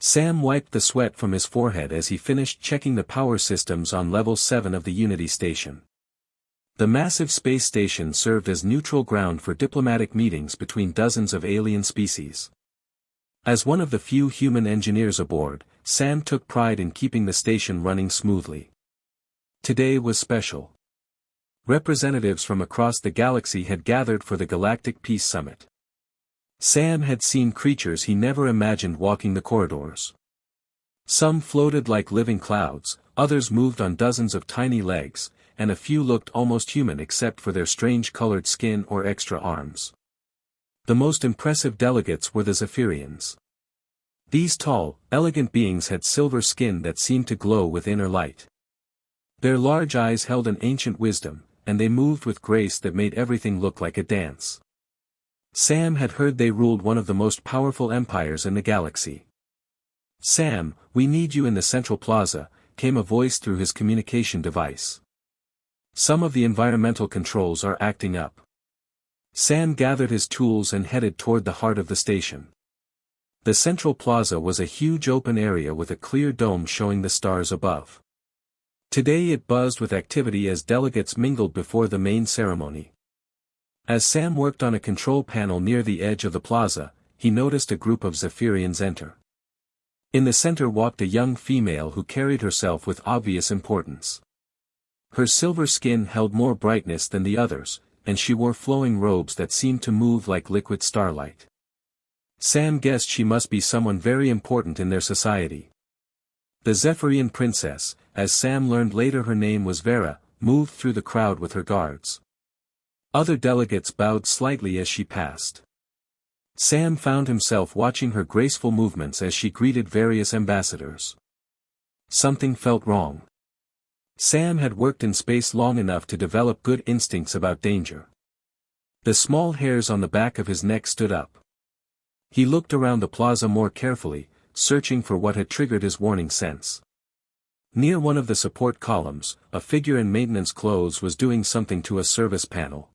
Sam wiped the sweat from his forehead as he finished checking the power systems on level 7 of the Unity station. The massive space station served as neutral ground for diplomatic meetings between dozens of alien species. As one of the few human engineers aboard, Sam took pride in keeping the station running smoothly. Today was special. Representatives from across the galaxy had gathered for the Galactic Peace Summit. Sam had seen creatures he never imagined walking the corridors. Some floated like living clouds, others moved on dozens of tiny legs, and a few looked almost human except for their strange colored skin or extra arms. The most impressive delegates were the Zephyrians. These tall, elegant beings had silver skin that seemed to glow with inner light. Their large eyes held an ancient wisdom, and they moved with grace that made everything look like a dance. Sam had heard they ruled one of the most powerful empires in the galaxy. "Sam, we need you in the central plaza," came a voice through his communication device. "Some of the environmental controls are acting up." Sam gathered his tools and headed toward the heart of the station. The central plaza was a huge open area with a clear dome showing the stars above. Today it buzzed with activity as delegates mingled before the main ceremony. As Sam worked on a control panel near the edge of the plaza, he noticed a group of Zephyrians enter. In the center walked a young female who carried herself with obvious importance. Her silver skin held more brightness than the others, and she wore flowing robes that seemed to move like liquid starlight. Sam guessed she must be someone very important in their society. The Zephyrian princess, as Sam learned later her name was Vera, moved through the crowd with her guards. Other delegates bowed slightly as she passed. Sam found himself watching her graceful movements as she greeted various ambassadors. Something felt wrong. Sam had worked in space long enough to develop good instincts about danger. The small hairs on the back of his neck stood up. He looked around the plaza more carefully, searching for what had triggered his warning sense. Near one of the support columns, a figure in maintenance clothes was doing something to a service panel.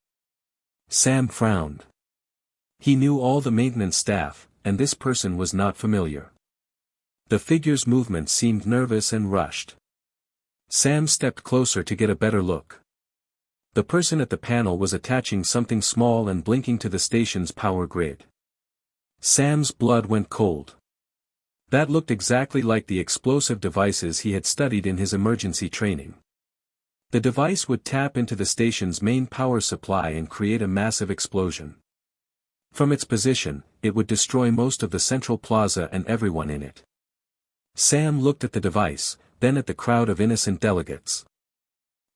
Sam frowned. He knew all the maintenance staff, and this person was not familiar. The figure's movements seemed nervous and rushed. Sam stepped closer to get a better look. The person at the panel was attaching something small and blinking to the station's power grid. Sam's blood went cold. That looked exactly like the explosive devices he had studied in his emergency training. The device would tap into the station's main power supply and create a massive explosion. From its position, it would destroy most of the central plaza and everyone in it. Sam looked at the device, then at the crowd of innocent delegates.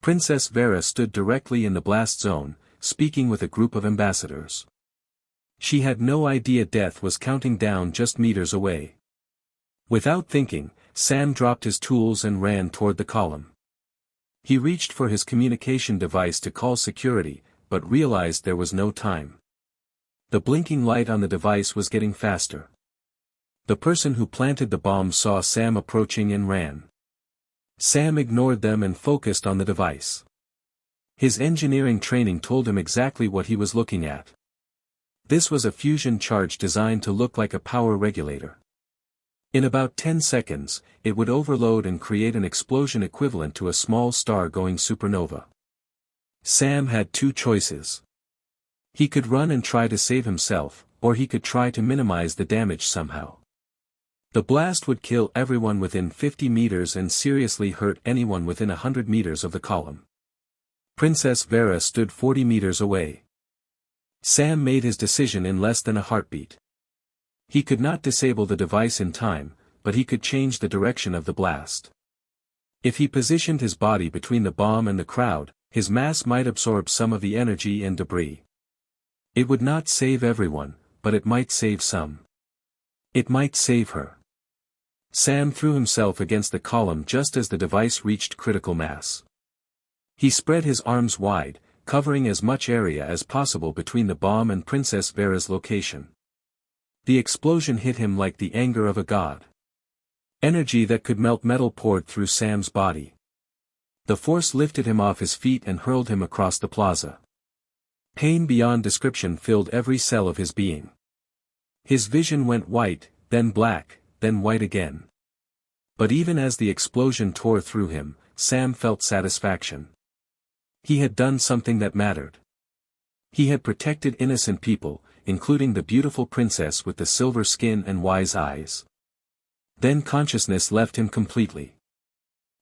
Princess Vera stood directly in the blast zone, speaking with a group of ambassadors. She had no idea death was counting down just meters away. Without thinking, Sam dropped his tools and ran toward the column. He reached for his communication device to call security, but realized there was no time. The blinking light on the device was getting faster. The person who planted the bomb saw Sam approaching and ran. Sam ignored them and focused on the device. His engineering training told him exactly what he was looking at. This was a fusion charge designed to look like a power regulator. In about 10 seconds, it would overload and create an explosion equivalent to a small star going supernova. Sam had two choices. He could run and try to save himself, or he could try to minimize the damage somehow. The blast would kill everyone within 50 meters and seriously hurt anyone within 100 meters of the column. Princess Vera stood 40 meters away. Sam made his decision in less than a heartbeat. He could not disable the device in time, but he could change the direction of the blast. If he positioned his body between the bomb and the crowd, his mass might absorb some of the energy and debris. It would not save everyone, but it might save some. It might save her. Sam threw himself against the column just as the device reached critical mass. He spread his arms wide, covering as much area as possible between the bomb and Princess Vera's location. The explosion hit him like the anger of a god. Energy that could melt metal poured through Sam's body. The force lifted him off his feet and hurled him across the plaza. Pain beyond description filled every cell of his being. His vision went white, then black, then white again. But even as the explosion tore through him, Sam felt satisfaction. He had done something that mattered. He had protected innocent people, including the beautiful princess with the silver skin and wise eyes. Then consciousness left him completely.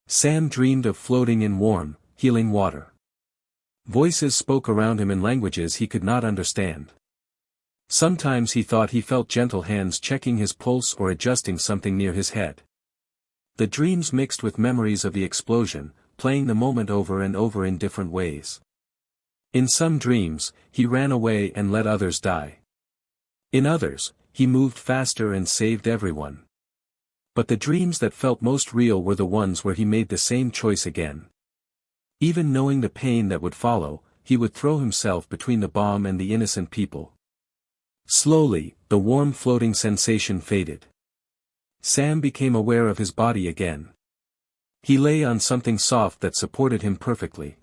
Sam dreamed of floating in warm, healing water. Voices spoke around him in languages he could not understand. Sometimes he thought he felt gentle hands checking his pulse or adjusting something near his head. The dreams mixed with memories of the explosion, playing the moment over and over in different ways. In some dreams, he ran away and let others die. In others, he moved faster and saved everyone. But the dreams that felt most real were the ones where he made the same choice again. Even knowing the pain that would follow, he would throw himself between the bomb and the innocent people. Slowly, the warm floating sensation faded. Sam became aware of his body again. He lay on something soft that supported him perfectly.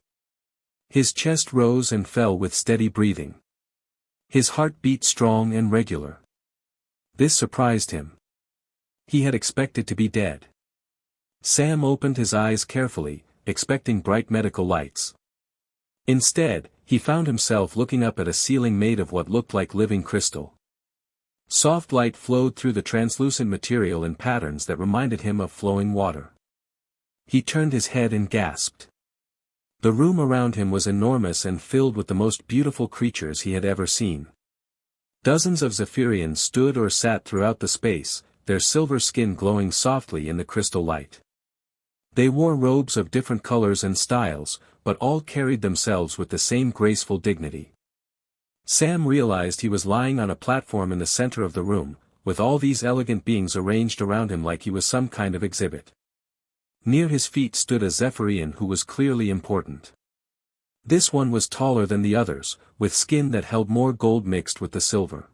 His chest rose and fell with steady breathing. His heart beat strong and regular. This surprised him. He had expected to be dead. Sam opened his eyes carefully, expecting bright medical lights. Instead, he found himself looking up at a ceiling made of what looked like living crystal. Soft light flowed through the translucent material in patterns that reminded him of flowing water. He turned his head and gasped. The room around him was enormous and filled with the most beautiful creatures he had ever seen. Dozens of Zephyrians stood or sat throughout the space, their silver skin glowing softly in the crystal light. They wore robes of different colors and styles, but all carried themselves with the same graceful dignity. Sam realized he was lying on a platform in the center of the room, with all these elegant beings arranged around him like he was some kind of exhibit. Near his feet stood a Zephyrian who was clearly important. This one was taller than the others, with skin that held more gold mixed with the silver.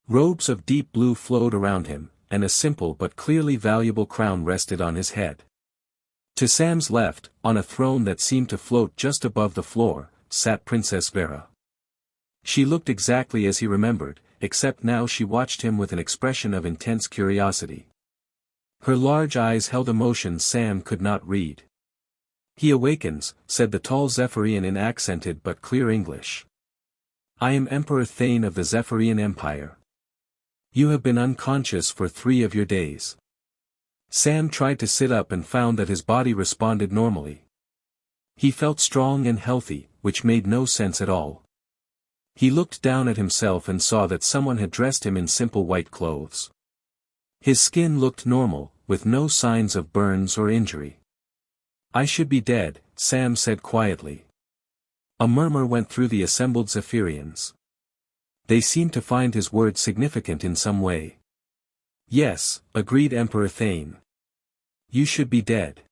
Robes of deep blue flowed around him, and a simple but clearly valuable crown rested on his head. To Sam's left, on a throne that seemed to float just above the floor, sat Princess Vera. She looked exactly as he remembered, except now she watched him with an expression of intense curiosity. Her large eyes held emotions Sam could not read. "He awakens," said the tall Zephyrian in accented but clear English. "I am Emperor Thane of the Zephyrian Empire. You have been unconscious for 3 of your days." Sam tried to sit up and found that his body responded normally. He felt strong and healthy, which made no sense at all. He looked down at himself and saw that someone had dressed him in simple white clothes. His skin looked normal, with no signs of burns or injury. "I should be dead," Sam said quietly. A murmur went through the assembled Zephyrians. They seemed to find his words significant in some way. "Yes," agreed Emperor Thane. "You should be dead.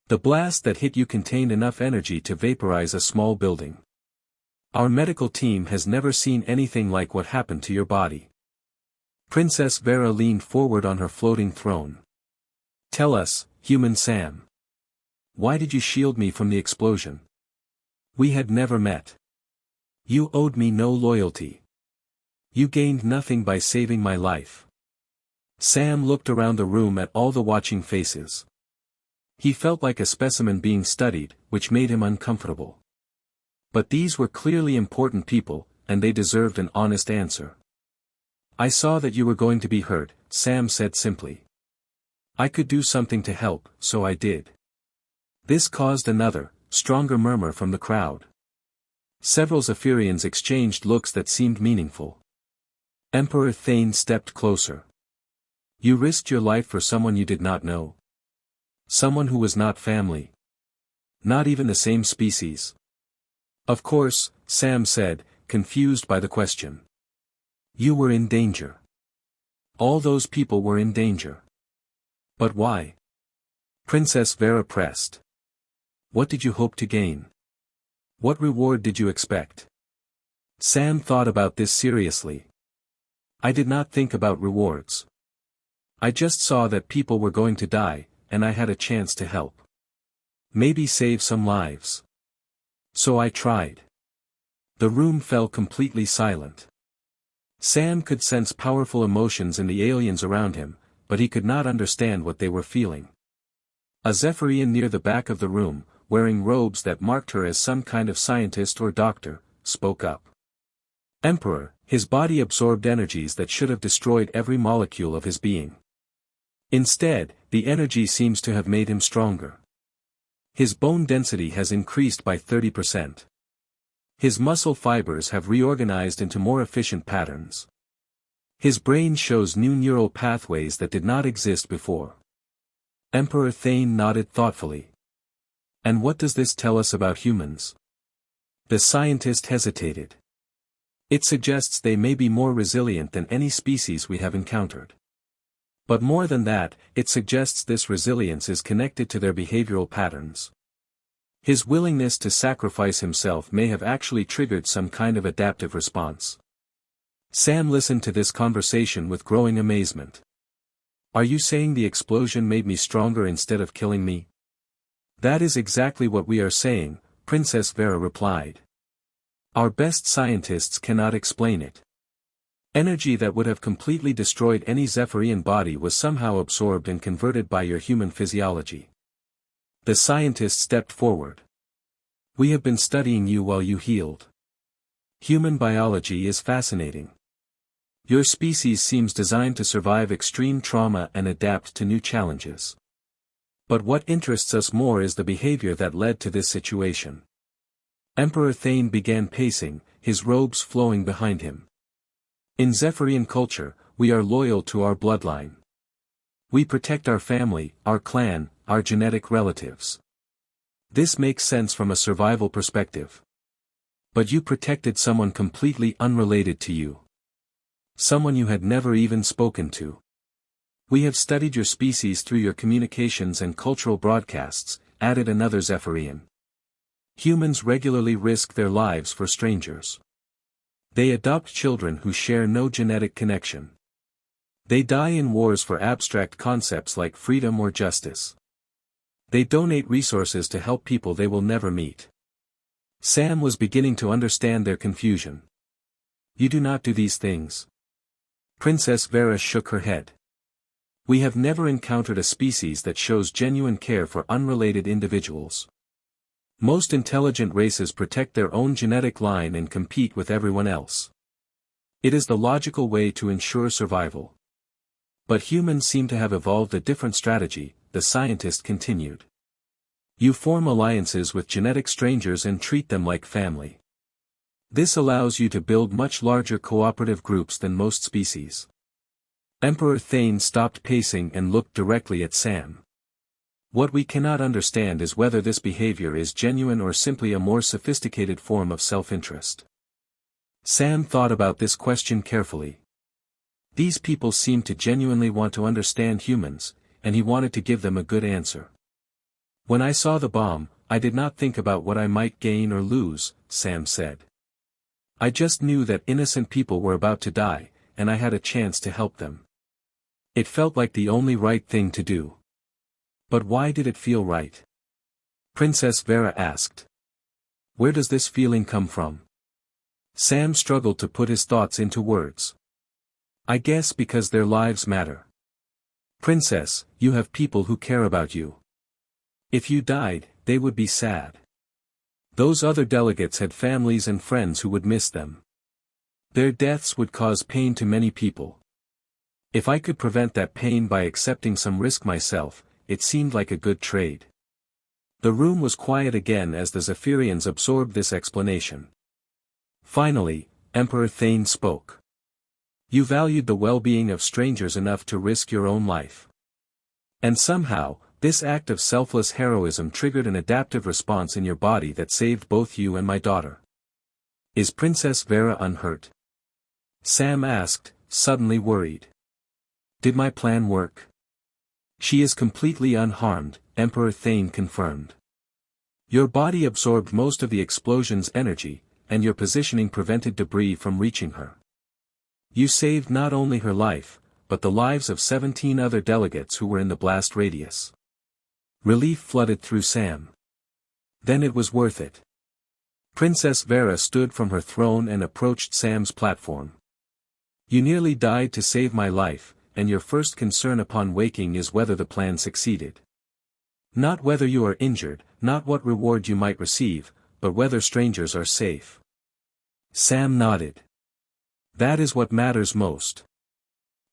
The blast that hit you contained enough energy to vaporize a small building. Our medical team has never seen anything like what happened to your body." Princess Vera leaned forward on her floating throne. "Tell us, human Sam. Why did you shield me from the explosion? We had never met. You owed me no loyalty. You gained nothing by saving my life." Sam looked around the room at all the watching faces. He felt like a specimen being studied, which made him uncomfortable. But these were clearly important people, and they deserved an honest answer. "I saw that you were going to be hurt," Sam said simply. "I could do something to help, so I did." This caused another, stronger murmur from the crowd. Several Zephyrians exchanged looks that seemed meaningful. Emperor Thane stepped closer. "You risked your life for someone you did not know. Someone who was not family. Not even the same species." "Of course," Sam said, confused by the question. "You were in danger. All those people were in danger. But why?" Princess Vera pressed. "What did you hope to gain? What reward did you expect?" Sam thought about this seriously. "I did not think about rewards. I just saw that people were going to die, and I had a chance to help. Maybe save some lives. So I tried." The room fell completely silent. Sam could sense powerful emotions in the aliens around him, but he could not understand what they were feeling. A Zephyrian near the back of the room, wearing robes that marked her as some kind of scientist or doctor, spoke up. Emperor, his body absorbed energies that should have destroyed every molecule of his being. Instead, the energy seems to have made him stronger. His bone density has increased by 30%. His muscle fibers have reorganized into more efficient patterns. His brain shows new neural pathways that did not exist before. Emperor Thane nodded thoughtfully. And what does this tell us about humans? The scientist hesitated. It suggests they may be more resilient than any species we have encountered. But more than that, it suggests this resilience is connected to their behavioral patterns. His willingness to sacrifice himself may have actually triggered some kind of adaptive response. Sam listened to this conversation with growing amazement. Are you saying the explosion made me stronger instead of killing me? That is exactly what we are saying, Princess Vera replied. Our best scientists cannot explain it. Energy that would have completely destroyed any Zephyrian body was somehow absorbed and converted by your human physiology. The scientist stepped forward. We have been studying you while you healed. Human biology is fascinating. Your species seems designed to survive extreme trauma and adapt to new challenges. But what interests us more is the behavior that led to this situation. Emperor Thane began pacing, his robes flowing behind him. In Zephyrian culture, we are loyal to our bloodline. We protect our family, our clan, our genetic relatives. This makes sense from a survival perspective. But you protected someone completely unrelated to you. Someone you had never even spoken to. We have studied your species through your communications and cultural broadcasts, added another Zephyrian. Humans regularly risk their lives for strangers. They adopt children who share no genetic connection. They die in wars for abstract concepts like freedom or justice. They donate resources to help people they will never meet. Sam was beginning to understand their confusion. You do not do these things. Princess Vera shook her head. We have never encountered a species that shows genuine care for unrelated individuals. Most intelligent races protect their own genetic line and compete with everyone else. It is the logical way to ensure survival. But humans seem to have evolved a different strategy, the scientist continued. You form alliances with genetic strangers and treat them like family. This allows you to build much larger cooperative groups than most species. Emperor Thane stopped pacing and looked directly at Sam. What we cannot understand is whether this behavior is genuine or simply a more sophisticated form of self-interest. Sam thought about this question carefully. These people seemed to genuinely want to understand humans, and he wanted to give them a good answer. When I saw the bomb, I did not think about what I might gain or lose, Sam said. I just knew that innocent people were about to die, and I had a chance to help them. It felt like the only right thing to do. But why did it feel right? Princess Vera asked. Where does this feeling come from? Sam struggled to put his thoughts into words. I guess because their lives matter. Princess, you have people who care about you. If you died, they would be sad. Those other delegates had families and friends who would miss them. Their deaths would cause pain to many people. If I could prevent that pain by accepting some risk myself, it seemed like a good trade. The room was quiet again as the Zephyrians absorbed this explanation. Finally, Emperor Thane spoke. You valued the well-being of strangers enough to risk your own life. And somehow, this act of selfless heroism triggered an adaptive response in your body that saved both you and my daughter. Is Princess Vera unhurt? Sam asked, suddenly worried. Did my plan work? She is completely unharmed, Emperor Thane confirmed. Your body absorbed most of the explosion's energy, and your positioning prevented debris from reaching her. You saved not only her life, but the lives of 17 other delegates who were in the blast radius. Relief flooded through Sam. Then it was worth it. Princess Vera stood from her throne and approached Sam's platform. You nearly died to save my life, and your first concern upon waking is whether the plan succeeded. Not whether you are injured, not what reward you might receive, but whether strangers are safe. Sam nodded. That is what matters most.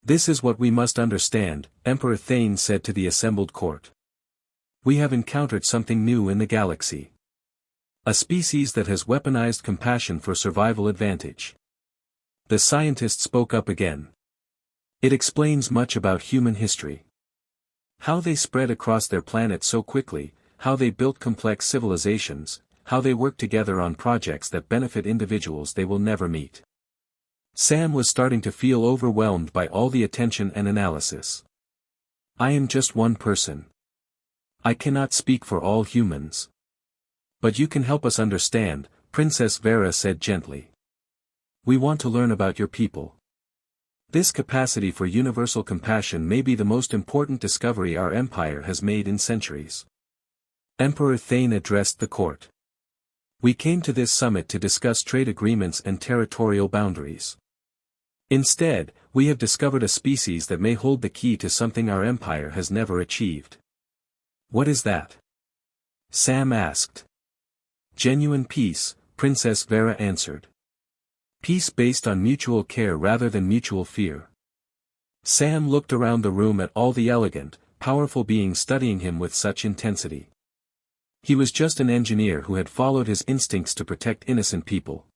This is what we must understand, Emperor Thane said to the assembled court. We have encountered something new in the galaxy. A species that has weaponized compassion for survival advantage. The scientist spoke up again. It explains much about human history. How they spread across their planet so quickly, how they built complex civilizations, how they work together on projects that benefit individuals they will never meet. Sam was starting to feel overwhelmed by all the attention and analysis. I am just one person. I cannot speak for all humans. But you can help us understand, Princess Vera said gently. We want to learn about your people. This capacity for universal compassion may be the most important discovery our empire has made in centuries. Emperor Thane addressed the court. We came to this summit to discuss trade agreements and territorial boundaries. Instead, we have discovered a species that may hold the key to something our empire has never achieved. What is that? Sam asked. Genuine peace, Princess Vera answered. Peace based on mutual care rather than mutual fear. Sam looked around the room at all the elegant, powerful beings studying him with such intensity. He was just an engineer who had followed his instincts to protect innocent people.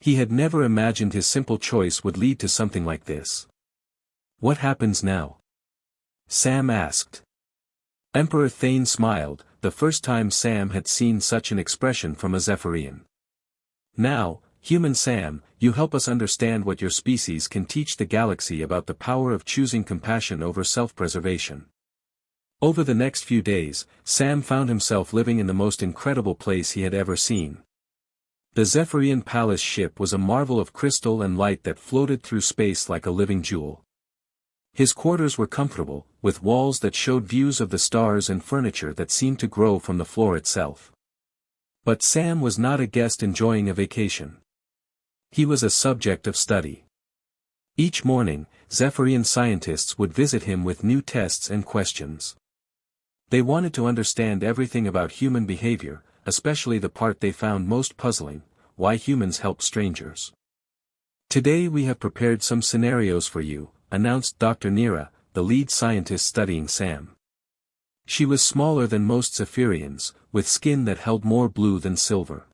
He had never imagined his simple choice would lead to something like this. What happens now? Sam asked. Emperor Thane smiled, the first time Sam had seen such an expression from a Zephyrian. Now, human Sam, you help us understand what your species can teach the galaxy about the power of choosing compassion over self-preservation. Over the next few days, Sam found himself living in the most incredible place he had ever seen. The Zephyrian Palace ship was a marvel of crystal and light that floated through space like a living jewel. His quarters were comfortable, with walls that showed views of the stars and furniture that seemed to grow from the floor itself. But Sam was not a guest enjoying a vacation. He was a subject of study. Each morning, Zephyrian scientists would visit him with new tests and questions. They wanted to understand everything about human behavior, especially the part they found most puzzling, why humans help strangers. Today we have prepared some scenarios for you, announced Dr. Nira, the lead scientist studying Sam. She was smaller than most Zephyrians, with skin that held more blue than silver.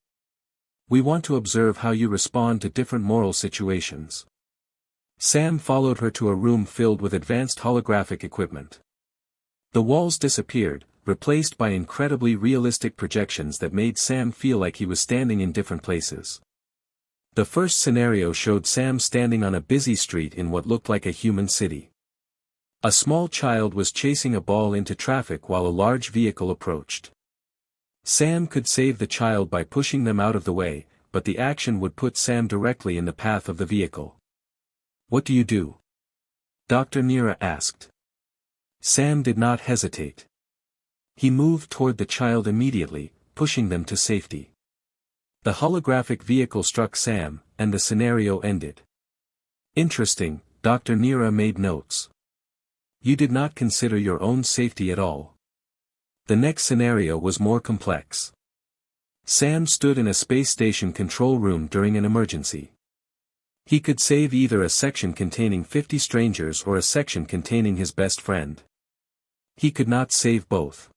We want to observe how you respond to different moral situations. Sam followed her to a room filled with advanced holographic equipment. The walls disappeared, replaced by incredibly realistic projections that made Sam feel like he was standing in different places. The first scenario showed Sam standing on a busy street in what looked like a human city. A small child was chasing a ball into traffic while a large vehicle approached. Sam could save the child by pushing them out of the way, but the action would put Sam directly in the path of the vehicle. What do you do? Dr. Nira asked. Sam did not hesitate. He moved toward the child immediately, pushing them to safety. The holographic vehicle struck Sam, and the scenario ended. Interesting, Dr. Nira made notes. You did not consider your own safety at all. The next scenario was more complex. Sam stood in a space station control room during an emergency. He could save either a section containing 50 strangers or a section containing his best friend. He could not save both.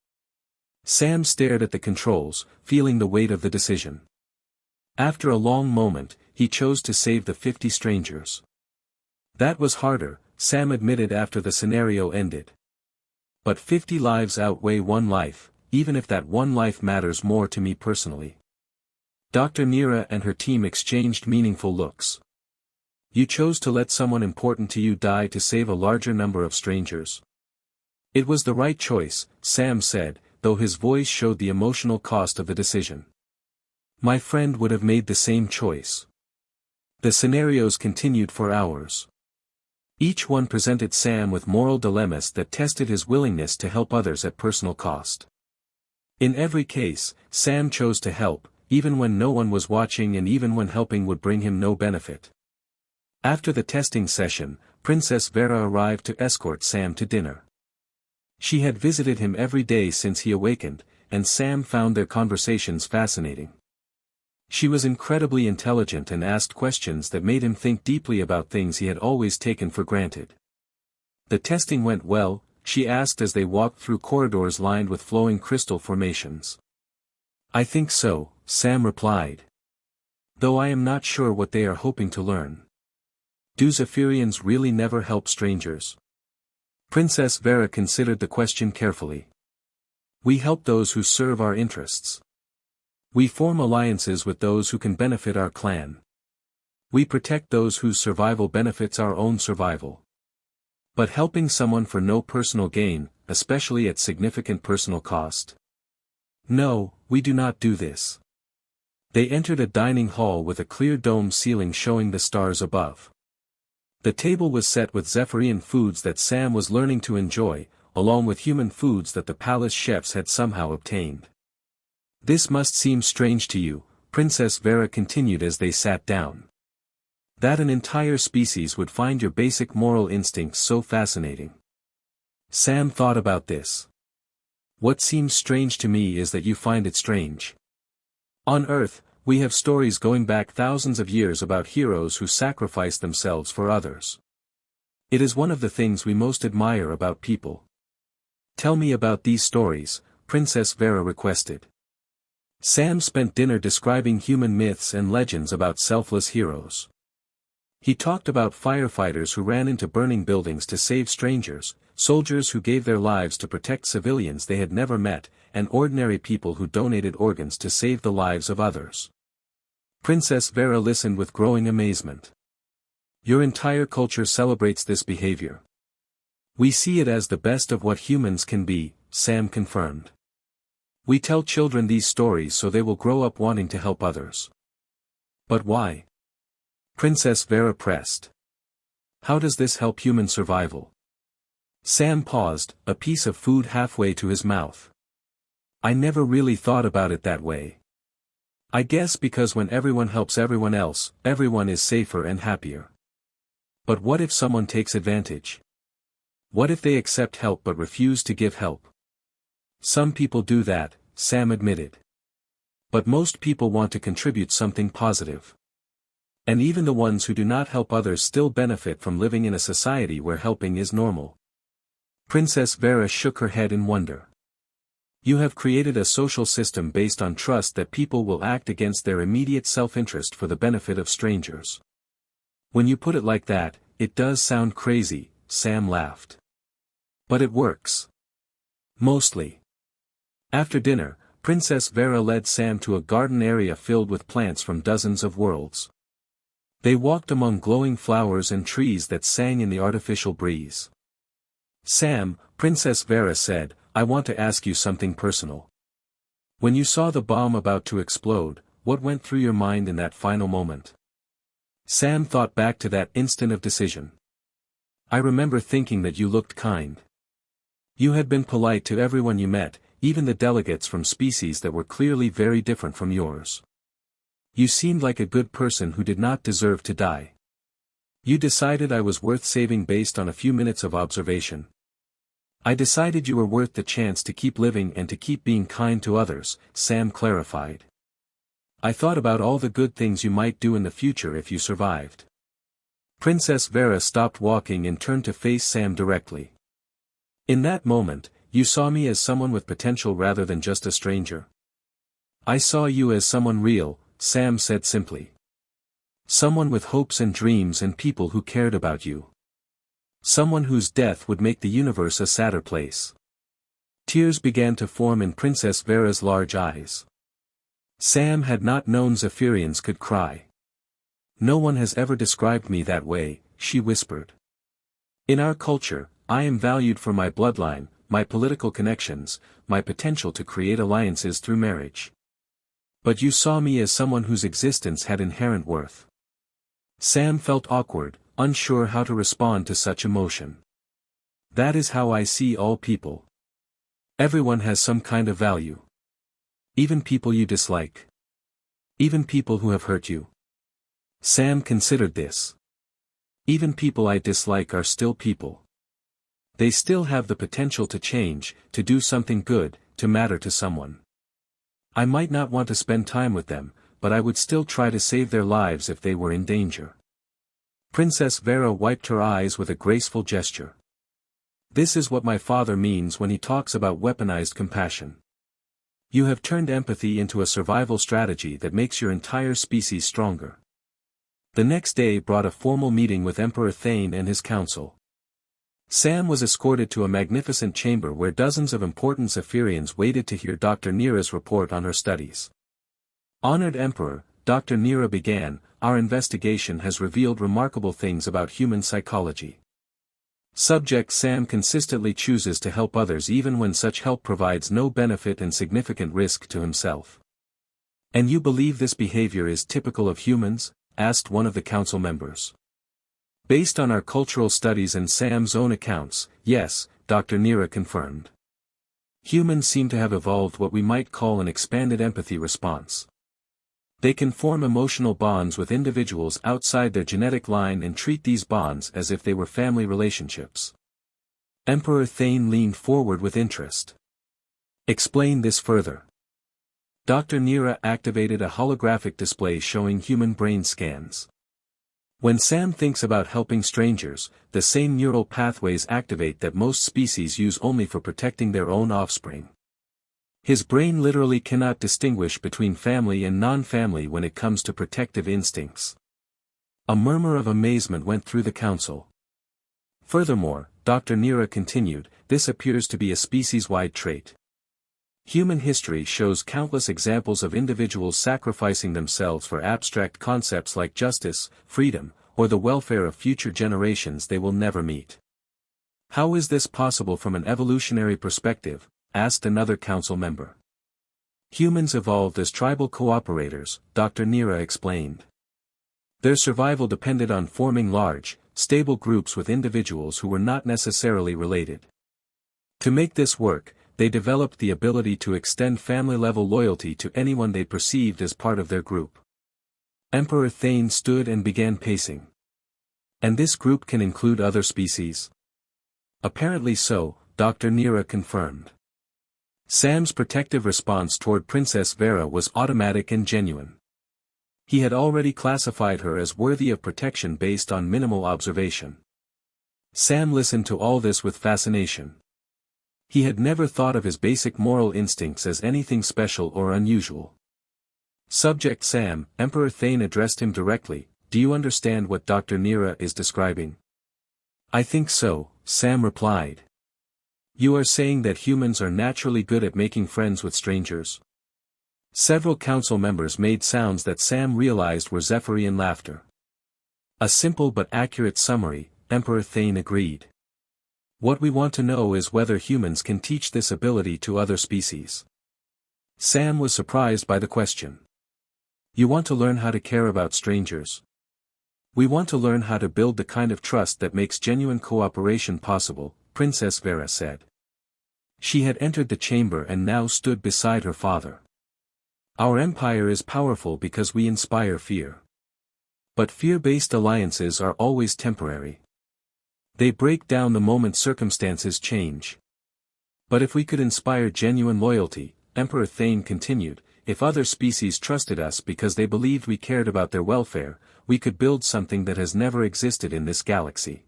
Sam stared at the controls, feeling the weight of the decision. After a long moment, he chose to save the 50 strangers. That was harder, Sam admitted after the scenario ended. But 50 lives outweigh one life, even if that one life matters more to me personally. Dr. Nira and her team exchanged meaningful looks. You chose to let someone important to you die to save a larger number of strangers. It was the right choice, Sam said, though his voice showed the emotional cost of the decision. My friend would have made the same choice. The scenarios continued for hours. Each one presented Sam with moral dilemmas that tested his willingness to help others at personal cost. In every case, Sam chose to help, even when no one was watching and even when helping would bring him no benefit. After the testing session, Princess Vera arrived to escort Sam to dinner. She had visited him every day since he awakened, and Sam found their conversations fascinating. She was incredibly intelligent and asked questions that made him think deeply about things he had always taken for granted. The testing went well, she asked as they walked through corridors lined with flowing crystal formations. I think so, Sam replied. Though I am not sure what they are hoping to learn. Do Zephyrians really never help strangers? Princess Vera considered the question carefully. We help those who serve our interests. We form alliances with those who can benefit our clan. We protect those whose survival benefits our own survival. But helping someone for no personal gain, especially at significant personal cost? No, we do not do this. They entered a dining hall with a clear dome ceiling showing the stars above. The table was set with Zephyrian foods that Sam was learning to enjoy, along with human foods that the palace chefs had somehow obtained. This must seem strange to you, Princess Vera continued as they sat down. That an entire species would find your basic moral instincts so fascinating. Sam thought about this. What seems strange to me is that you find it strange. On Earth, we have stories going back thousands of years about heroes who sacrificed themselves for others. It is one of the things we most admire about people. Tell me about these stories, Princess Vera requested. Sam spent dinner describing human myths and legends about selfless heroes. He talked about firefighters who ran into burning buildings to save strangers, soldiers who gave their lives to protect civilians they had never met, and ordinary people who donated organs to save the lives of others. Princess Vera listened with growing amazement. Your entire culture celebrates this behavior. We see it as the best of what humans can be, Sam confirmed. We tell children these stories so they will grow up wanting to help others. But why? Princess Vera pressed. How does this help human survival? Sam paused, a piece of food halfway to his mouth. I never really thought about it that way. I guess because when everyone helps everyone else, everyone is safer and happier. But what if someone takes advantage? What if they accept help but refuse to give help? Some people do that, Sam admitted. But most people want to contribute something positive. And even the ones who do not help others still benefit from living in a society where helping is normal. Princess Vera shook her head in wonder. You have created a social system based on trust that people will act against their immediate self-interest for the benefit of strangers. When you put it like that, it does sound crazy, Sam laughed. But it works. Mostly. After dinner, Princess Vera led Sam to a garden area filled with plants from dozens of worlds. They walked among glowing flowers and trees that sang in the artificial breeze. Sam, Princess Vera said, I want to ask you something personal. When you saw the bomb about to explode, what went through your mind in that final moment? Sam thought back to that instant of decision. I remember thinking that you looked kind. You had been polite to everyone you met, even the delegates from species that were clearly very different from yours. You seemed like a good person who did not deserve to die. You decided I was worth saving based on a few minutes of observation. I decided you were worth the chance to keep living and to keep being kind to others, Sam clarified. I thought about all the good things you might do in the future if you survived. Princess Vera stopped walking and turned to face Sam directly. In that moment, you saw me as someone with potential rather than just a stranger. I saw you as someone real, Sam said simply. Someone with hopes and dreams and people who cared about you. Someone whose death would make the universe a sadder place. Tears began to form in Princess Vera's large eyes. Sam had not known Zephyrians could cry. No one has ever described me that way, she whispered. In our culture, I am valued for my bloodline, my political connections, my potential to create alliances through marriage. But you saw me as someone whose existence had inherent worth. Sam felt awkward, unsure how to respond to such emotion. That is how I see all people. Everyone has some kind of value. Even people you dislike. Even people who have hurt you. Sam considered this. Even people I dislike are still people. They still have the potential to change, to do something good, to matter to someone. I might not want to spend time with them, but I would still try to save their lives if they were in danger. Princess Vera wiped her eyes with a graceful gesture. This is what my father means when he talks about weaponized compassion. You have turned empathy into a survival strategy that makes your entire species stronger. The next day brought a formal meeting with Emperor Thane and his council. Sam was escorted to a magnificent chamber where dozens of important Zephyrians waited to hear Dr. Nira's report on her studies. Honored Emperor, Dr. Nira began, our investigation has revealed remarkable things about human psychology. Subject Sam consistently chooses to help others even when such help provides no benefit and significant risk to himself. And you believe this behavior is typical of humans? Asked one of the council members. Based on our cultural studies and Sam's own accounts, yes, Dr. Nira confirmed. Humans seem to have evolved what we might call an expanded empathy response. They can form emotional bonds with individuals outside their genetic line and treat these bonds as if they were family relationships. Emperor Thane leaned forward with interest. Explain this further. Dr. Nira activated a holographic display showing human brain scans. When Sam thinks about helping strangers, the same neural pathways activate that most species use only for protecting their own offspring. His brain literally cannot distinguish between family and non-family when it comes to protective instincts. A murmur of amazement went through the council. Furthermore, Dr. Nira continued, this appears to be a species-wide trait. Human history shows countless examples of individuals sacrificing themselves for abstract concepts like justice, freedom, or the welfare of future generations they will never meet. How is this possible from an evolutionary perspective? Asked another council member. Humans evolved as tribal cooperators, Dr. Nira explained. Their survival depended on forming large, stable groups with individuals who were not necessarily related. To make this work, they developed the ability to extend family-level loyalty to anyone they perceived as part of their group. Emperor Thane stood and began pacing. And this group can include other species? Apparently so, Dr. Nira confirmed. Sam's protective response toward Princess Vera was automatic and genuine. He had already classified her as worthy of protection based on minimal observation. Sam listened to all this with fascination. He had never thought of his basic moral instincts as anything special or unusual. Subject Sam, Emperor Thane addressed him directly, do you understand what Dr. Nira is describing? I think so, Sam replied. You are saying that humans are naturally good at making friends with strangers? Several council members made sounds that Sam realized were Zephyrian laughter. A simple but accurate summary, Emperor Thane agreed. What we want to know is whether humans can teach this ability to other species. Sam was surprised by the question. You want to learn how to care about strangers? We want to learn how to build the kind of trust that makes genuine cooperation possible, Princess Vera said. She had entered the chamber and now stood beside her father. Our empire is powerful because we inspire fear. But fear-based alliances are always temporary. They break down the moment circumstances change. But if we could inspire genuine loyalty, Emperor Thane continued, if other species trusted us because they believed we cared about their welfare, we could build something that has never existed in this galaxy.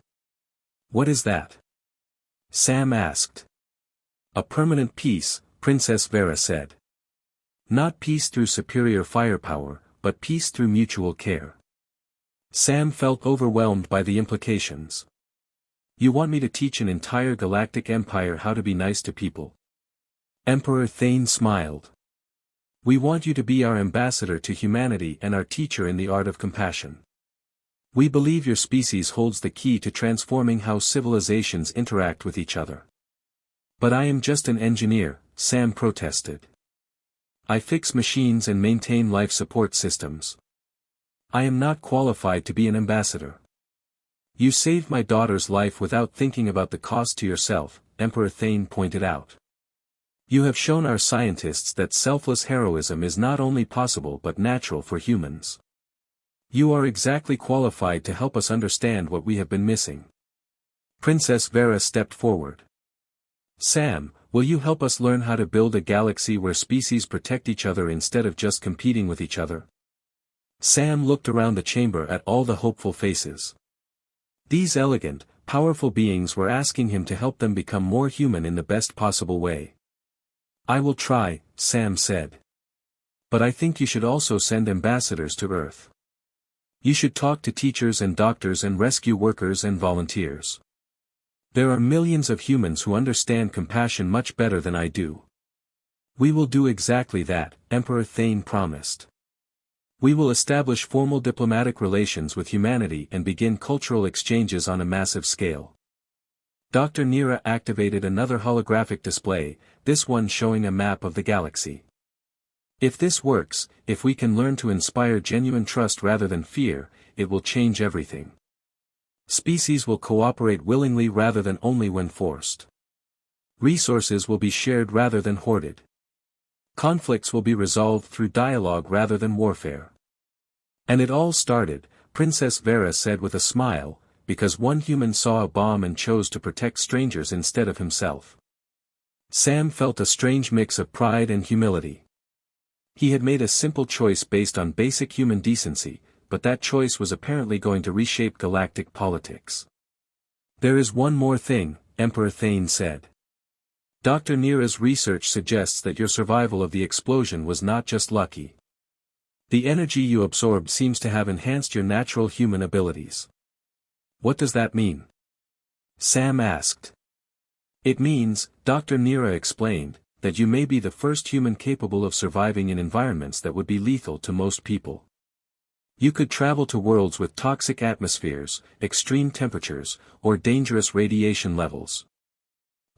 What is that? Sam asked. A permanent peace, Princess Vera said. Not peace through superior firepower, but peace through mutual care. Sam felt overwhelmed by the implications. You want me to teach an entire galactic empire how to be nice to people? Emperor Thane smiled. We want you to be our ambassador to humanity and our teacher in the art of compassion. We believe your species holds the key to transforming how civilizations interact with each other. But I am just an engineer, Sam protested. I fix machines and maintain life support systems. I am not qualified to be an ambassador. You saved my daughter's life without thinking about the cost to yourself, Emperor Thane pointed out. You have shown our scientists that selfless heroism is not only possible but natural for humans. You are exactly qualified to help us understand what we have been missing. Princess Vera stepped forward. Sam, will you help us learn how to build a galaxy where species protect each other instead of just competing with each other? Sam looked around the chamber at all the hopeful faces. These elegant, powerful beings were asking him to help them become more human in the best possible way. I will try, Sam said. But I think you should also send ambassadors to Earth. You should talk to teachers and doctors and rescue workers and volunteers. There are millions of humans who understand compassion much better than I do. We will do exactly that, Emperor Thane promised. We will establish formal diplomatic relations with humanity and begin cultural exchanges on a massive scale. Dr. Nira activated another holographic display, this one showing a map of the galaxy. If this works, if we can learn to inspire genuine trust rather than fear, it will change everything. Species will cooperate willingly rather than only when forced. Resources will be shared rather than hoarded. Conflicts will be resolved through dialogue rather than warfare. And it all started, Princess Vera said with a smile, because one human saw a bomb and chose to protect strangers instead of himself. Sam felt a strange mix of pride and humility. He had made a simple choice based on basic human decency, but that choice was apparently going to reshape galactic politics. There is one more thing, Emperor Thane said. Dr. Nira's research suggests that your survival of the explosion was not just lucky. The energy you absorbed seems to have enhanced your natural human abilities. What does that mean? Sam asked. It means, Dr. Nira explained, that you may be the first human capable of surviving in environments that would be lethal to most people. You could travel to worlds with toxic atmospheres, extreme temperatures, or dangerous radiation levels.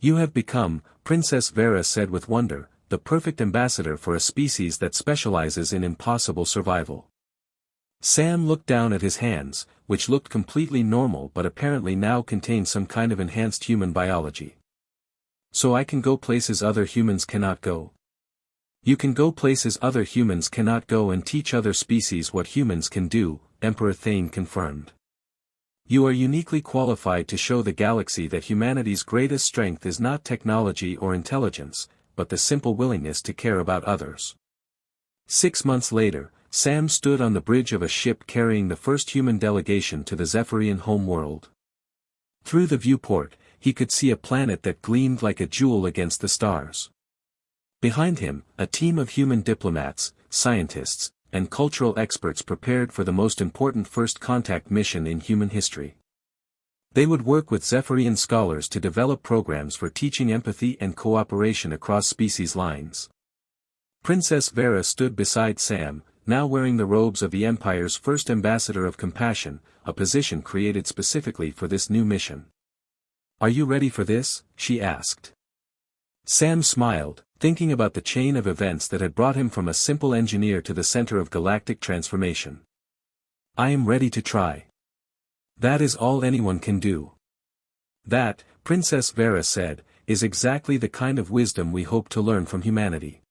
You have become, Princess Vera said with wonder, the perfect ambassador for a species that specializes in impossible survival. Sam looked down at his hands, which looked completely normal but apparently now contained some kind of enhanced human biology. So I can go places other humans cannot go. You can go places other humans cannot go and teach other species what humans can do, Emperor Thane confirmed. You are uniquely qualified to show the galaxy that humanity's greatest strength is not technology or intelligence, but the simple willingness to care about others. 6 months later, Sam stood on the bridge of a ship carrying the first human delegation to the Zephyrian homeworld. Through the viewport, he could see a planet that gleamed like a jewel against the stars. Behind him, a team of human diplomats, scientists, and cultural experts prepared for the most important first contact mission in human history. They would work with Zephyrian scholars to develop programs for teaching empathy and cooperation across species lines. Princess Vera stood beside Sam, now wearing the robes of the Empire's first ambassador of compassion, a position created specifically for this new mission. Are you ready for this? She asked. Sam smiled, thinking about the chain of events that had brought him from a simple engineer to the center of galactic transformation. I am ready to try. That is all anyone can do. That, Princess Vera said, is exactly the kind of wisdom we hope to learn from humanity.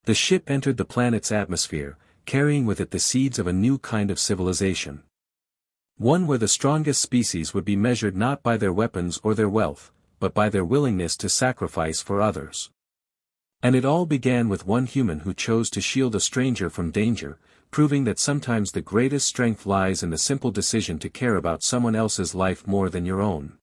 The ship entered the planet's atmosphere, carrying with it the seeds of a new kind of civilization. One where the strongest species would be measured not by their weapons or their wealth, but by their willingness to sacrifice for others. And it all began with one human who chose to shield a stranger from danger, proving that sometimes the greatest strength lies in the simple decision to care about someone else's life more than your own.